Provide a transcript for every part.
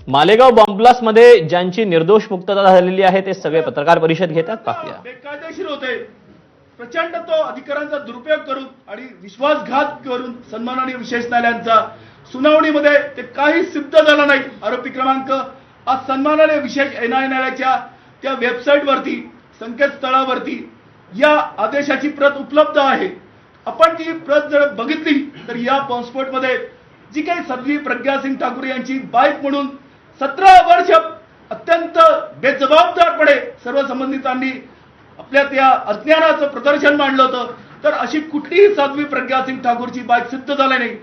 Malegaon bomb मध्ये ज्यांची निर्दोष मुक्तता झालेली आहे ते सगळे पत्रकार परिषद घेतात. पाहूया. बेकायदेशीर होते, प्रचंड तो अधिकारांचा दुरुपयोग करून आणि विश्वासघात करून सन्माननीय विशेष न्यायालयांचा सुनावणीमध्ये ते काही सिद्ध झालं नाही. आरोपी क्रमांक आज सन्माननीय विशेष न्यायालयाच्या त्या वेबसाईटवरती संकेतस्थळावरती या आदेशाची प्रत उपलब्ध आहे. आपण ती प्रत जर बघितली तर या बॉम्बस्फोटमध्ये जी काही साध्वी प्रज्ञा सिंग ठाकूर यांची बाईक म्हणून 17 वर्ष अत्यंत बेजबाबदारपणे सर्व संबंधितांनी आपल्या त्या अज्ञानाचं प्रदर्शन मांडलं होतं, तर अशी कुठलीही साध्वी प्रज्ञा सिंग ठाकूरची बाईक सिद्ध झाली नाही.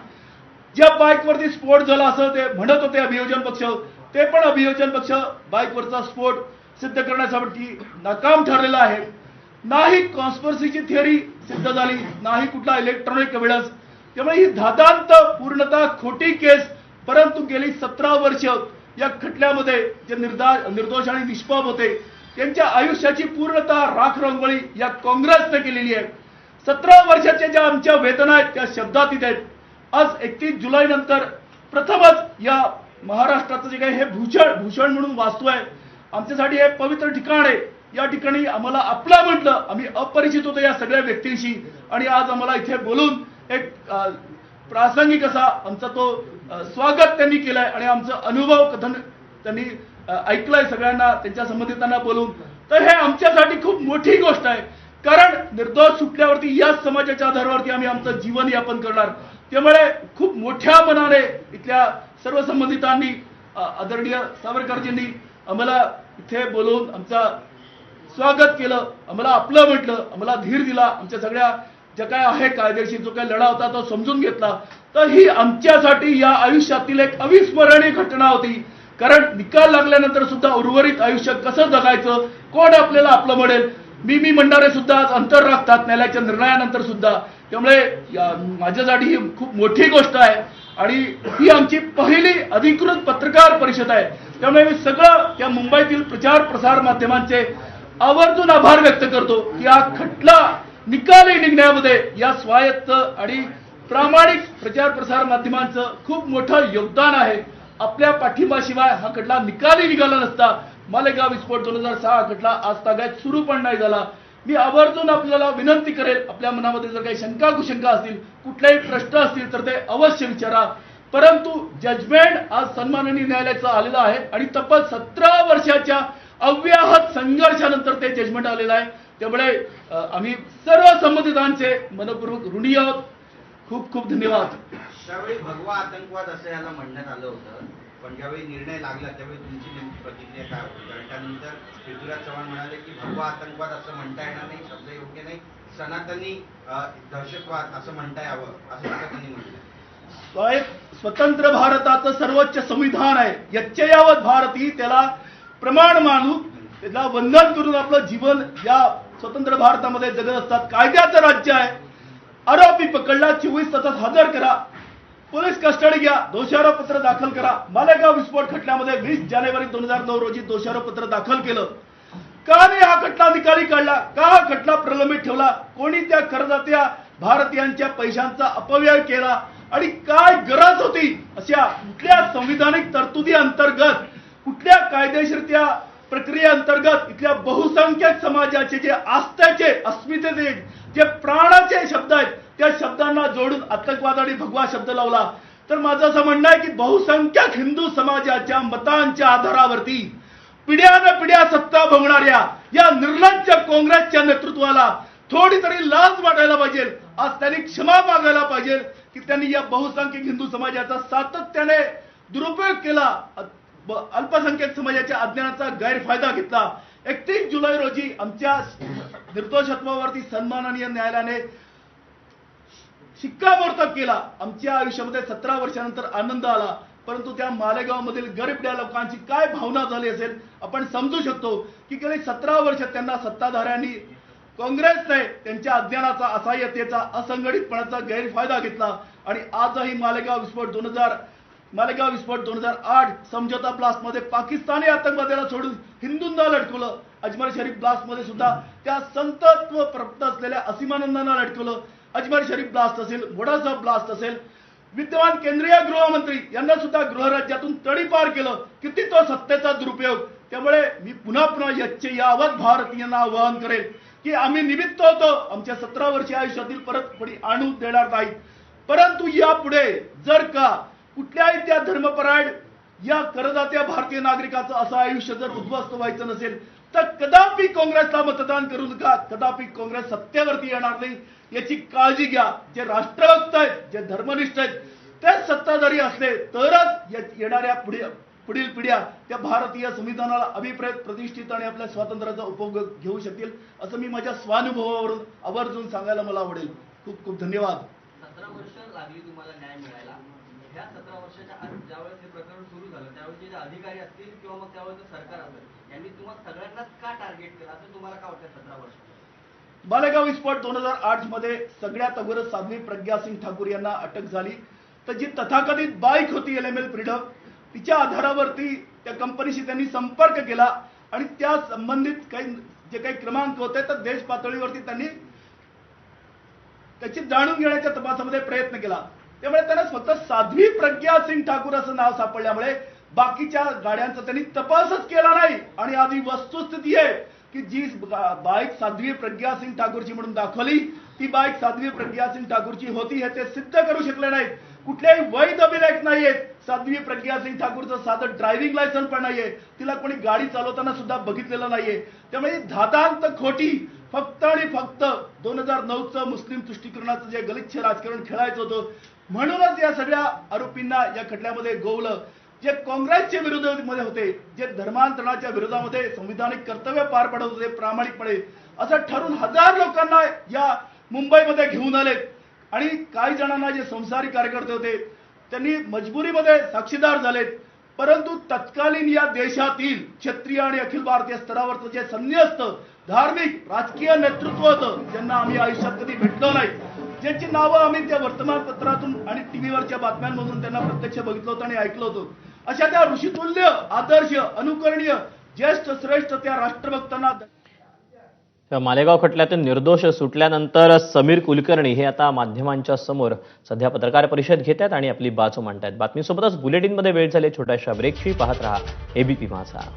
ज्या बाईकवरती स्फोट झाला असं ते म्हणत होते अभियोजन पक्ष, ते पण अभियोजन पक्ष बाईकवरचा स्फोट सिद्ध करण्यासाठी नाकाम ठरलेला आहे. नाही कॉन्स्पिरसीची थिअरी सिद्ध झाली, नाही कुठला इलेक्ट्रॉनिक एव्हिडन्स. त्यामुळे ही धादांत पूर्णतः खोटी केस, परंतु गेली 17 वर्ष या खटल्यामध्ये जे निर्दोष आणि निष्पाप होते त्यांच्या आयुष्याची पूर्णतः राख रंगोळी या काँग्रेसने केलेली आहे. 17 वर्षाच्या ज्या आमच्या वेदना आहेत त्या शब्दातीत आहेत. आज 31 जुलै नंतर प्रथमच या महाराष्ट्राचं जे काही हे भूषण म्हणून वास्तू आहे, आमच्यासाठी हे पवित्र ठिकाण आहे. या ठिकाणी आम्हाला आपला म्हटलं, आम्ही अपरिचित होतो या सगळ्या व्यक्तींशी, आणि आज आम्हाला इथे बोलून एक प्रासंगिक असा आमचा तो स्वागत त्यांनी केलाय आणि आमचं अनुभव कथन त्यांनी ऐकलंय सगळ्यांना, त्यांच्या संबंधितांना बोलून. तर हे आमच्यासाठी खूप मोठी गोष्ट आहे, कारण निर्दोष सुटल्यावरती या समाजाच्या आधारावरती आम्ही आमचं जीवन यापन करणार. त्यामुळे खूप मोठ्या मनाने इथल्या सर्व संबंधितांनी आदरणीय सावरकरजींनी आम्हाला इथे बोलवून आमचा स्वागत केलं, आम्हाला आपलं म्हटलं, आम्हाला धीर दिला, आमच्या सगळ्या ज्या काय आहे कायदेशीर जो काही लढा होता तो समजून घेतला. तर ही आमच्यासाठी या आयुष्यातील एक अविस्मरणीय घटना होती. कारण निकाल लागल्यानंतर सुद्धा उर्वरित आयुष्य कसं जगायचं, कोण आपल्याला आपलं म्हणेल, मी म्हणणारे सुद्धा आज अंतर राखतात न्यायालयाच्या निर्णयानंतर सुद्धा. त्यामुळे माझ्यासाठी ही खूप मोठी गोष्ट आहे आणि ही आमची पहिली अधिकृत पत्रकार परिषद आहे. त्यामुळे मी सगळं त्या मुंबईतील प्रचार प्रसार माध्यमांचे आवर्जून आभार व्यक्त करतो की हा खटला निकाली निघण्यामध्ये या स्वायत्त आणि प्रामाणिक प्रचार प्रसार माध्यमांचं खूप मोठं योगदान आहे. आपल्या पाठिंबाशिवाय हा खटला निकाली निघाला नसता. मालेगाव विस्फोट 2006 हा खटला आज ताब्यात सुरू पण नाही झाला. मी आवर्जून आपल्याला विनंती करेल, आपल्या मनामध्ये जर काही शंका कुशंका असतील, कुठलेही प्रश्न असतील तर ते अवश्य विचारा. परंतु जजमेंट आज सन्माननीय न्यायालयाचं आलेलं आहे आणि तब्बल 17 वर्षाच्या अव्याहत संघर्षानंतर ते जजमेंट आलेलं आहे. त्यामुळे आम्ही सर्व संबंधितांचे मनपूर्वक ऋणी आहोत. खूप खूप धन्यवाद. त्यावेळी भगवा आतंकवाद असं याला म्हणण्यात आलं होतं, पण ज्यावेळी निर्णय लागला त्यावेळी तुमची नेमकी प्रतिक्रिया काय होती? कारण त्यानंतर पृथ्वीराज चव्हाण म्हणाले की भगवा आतंकवाद असं म्हणता येणार नाही, शब्द योग्य नाही, सनातनी दहशतवाद असं म्हणता यावं असं सुद्धा त्यांनी म्हटलं. स्वतंत्र भारताचं सर्वोच्च संविधान आहे, यच्चयावत भारती, त्याला प्रमाण मानून त्याला वंदन करून आपलं जीवन या स्वतंत्र भारतामध्ये जगत असतात. कायद्याचं राज्य आहे. आरोपी पकडला, 24 तासात हजर करा, पोलीस कस्टडी घ्या, दोषारोपपत्र दाखल करा. मालेगाव विस्फोट खटल्यामध्ये 20 जानेवारी 2009 रोजी दोषारोपपत्र दाखल केलं. का नाही हा खटला निकाली काढला? का हा खटला प्रलंबित ठेवला? कोणी त्या करदात्या भारतीयांच्या पैशांचा अपव्यय केला आणि काय गरज होती? अशा कुठल्या संविधानिक तरतुदी अंतर्गत, कुठल्या कायदेशीर त्या प्रक्रियेअंतर्गत इथल्या बहुसंख्यक समाजाचे जे आस्थेचे, अस्मितेचे, जे प्राणाचे शब्द आहेत त्या शब्दांना जोडून आतंकवाद आणि भगवा शब्द लावला. तर माझं असं म्हणणं आहे की बहुसंख्यक हिंदू समाजाच्या मतांच्या आधारावरती पिढ्यानपिढ्या सत्ता भोगणाऱ्या या निर्लज्ज काँग्रेसच्या नेतृत्वाला थोडी तरी लाज वाटायला पाहिजे. आज त्यांनी क्षमा मागायला पाहिजे की त्यांनी या बहुसंख्यक हिंदू समाजाचा सातत्याने दुरुपयोग केला, अल्पसंख्याक समाजाच्या अज्ञानाचा गैरफायदा घेतला. 31 जुलै रोजी आमच्या निर्दोषत्वावरती सन्माननीय न्यायालयाने शिक्कामोर्तब केला. आमच्या आयुष्यामध्ये 17 वर्षानंतर आनंद आला, परंतु त्या मालेगाव मधील गरीब लोकांची काय भावना झाली असेल आपण समजू शकतो की गेली 17 वर्ष त्यांना सत्ताधाऱ्यांनी, काँग्रेसने त्यांच्या अज्ञानाचा, असहाय्यतेचा, असंघटितपणाचा गैरफायदा घेतला आणि आजही मालेगाव विस्फोट 2008 समझोता ब्लास्ट मध्ये पाकिस्तानी आतंकवाद्याला सोडून हिंदूंना लटकवलं. अजमेर शरीफ ब्लास्ट मध्ये सुद्धा त्या संतत्व प्राप्त असलेल्या असीमानंदांना लटकवलं. अजमेर शरीफ ब्लास्ट असेल, वडासाहेब ब्लास्ट असेल, विद्यमान केंद्रीय गृहमंत्री यांना सुद्धा गृहराज्यातून तडीपार केलं. किती तो सत्तेचा दुरुपयोग. त्यामुळे मी पुन्हा पुन्हा यावत भारतीयांना आवाहन करेल की आम्ही निमित्त होतो, आमच्या 17 वर्षीय आयुष्यातील परतफेडी आणू देणार नाही. परंतु यापुढे जर का कुठल्याही त्या धर्मपरायण या करदात्या भारतीय नागरिकाचं असं आयुष्य जर उद्ध्वस्त व्हायचं नसेल तर कदापि काँग्रेसला मतदान करू नका. कदापि काँग्रेस सत्तेवरती येणार नाही याची काळजी घ्या. जे राष्ट्रभक्त आहेत, जे धर्मनिष्ठ आहेत, तेच सत्ताधारी असले तरच येणाऱ्या पुढील पिढ्या त्या भारतीय संविधानाला अभिप्रेत, प्रतिष्ठित आणि आपल्या स्वातंत्र्याचा उपभोग घेऊ शकतील असं मी माझ्या स्वानुभवावरून आवर्जून सांगायला मला आवडेल. खूप खूप धन्यवाद. 17 वर्ष लागली तुम्हाला न्याय मिळायला. ह्या 17 वर्षाच्या आत ज्यावेळेस हे प्रकरण सुरू झालं त्यावेळेस जे अधिकारी असतील किंवा मग त्यावेळेस सरकार असेल यांनी तुम्हाला सगळ्यांनाच का टार्गेट केलं असं तुम्हाला का वाटतं? 17 वर्ष बालेगाव विस्फोट 2008 मध्ये सगळ्यात अगोदर साध्वी प्रज्ञा सिंग ठाकूर यांना अटक झाली. तर जी तथाकथित बाईक होती LML फ्रीडम, तिच्या आधारावरती त्या कंपनीशी त्यांनी संपर्क केला आणि त्या संबंधित जे काही क्रमांक होते तर देश पातळीवरती त्यांनी त्याची जाणून घेण्याच्या तपासामध्ये प्रयत्न केला. त्यामुळे त्यांना फक्त साध्वी प्रज्ञा सिंग ठाकूर असं नाव सापडल्यामुळे बाकीच्या गाड्यांचा त्यांनी तपासच केला नाही. आणि आधी वस्तुस्थिती आहे की जी बाईक साध्वी प्रज्ञा सिंग ठाकूरची म्हणून दाखवली ती बाईक साध्वी प्रज्ञा सिंग ठाकूरची होती हे ते सिद्ध करू शकले नाहीत. कुठल्याही वैध अभिलेख नाहीयेत. साध्वी प्रज्ञा सिंग ठाकूरचं साधं ड्रायव्हिंग लायसन्स पण नाहीये. तिला कोणी गाडी चालवताना सुद्धा बघितलेलं नाहीये. त्यामुळे धादांत खोटी फक्त आणि फक्त 2009चं मुस्लिम तुष्टीकरणाचं जे गलिच्छ राजकारण खेळायचं होतं म्हणूनच या सगळ्या आरोपींना या खटल्यामध्ये गोवलं. जे काँग्रेसचे विरोधामध्ये होते, जे धर्मांतरणाच्या विरोधामध्ये संविधानिक कर्तव्य पार पडत होते प्रामाणिकपणे, असं ठरून 1000 लोकांना या मुंबईमध्ये घेऊन आले. आणि काही जणांना जे संसारी कार्यकर्ते होते त्यांनी मजबुरीमध्ये साक्षीदार झालेत. परंतु तत्कालीन या देशातील क्षत्रिय आणि अखिल भारतीय स्तरावरचं जे संन्यस्त धार्मिक राजकीय नेतृत्व होतं ज्यांना आम्ही आयुष्यात कधी भेटलो नाही, ज्यांची नावं आम्ही त्या वर्तमानपत्रातून आणि टीव्हीवरच्या बातम्यांमधून त्यांना प्रत्यक्ष बघितलं होतं आणि ऐकलं होतं, अशा त्या ऋषितुल्य आदर्श अनुकरणीय ज्येष्ठ श्रेष्ठ त्या राष्ट्रभक्तांना त्या मालेगाव खटल्यातून निर्दोष सुटल्यानंतर समीर कुलकर्णी हे आता माध्यमांच्या समोर सध्या पत्रकार परिषद घेत आहेत आणि आपली बाजू मांडतायत. बातमीसोबतच बुलेटिनमध्ये वेळ झाली छोट्याशा ब्रेकची. पाहत रहा ABP माझा.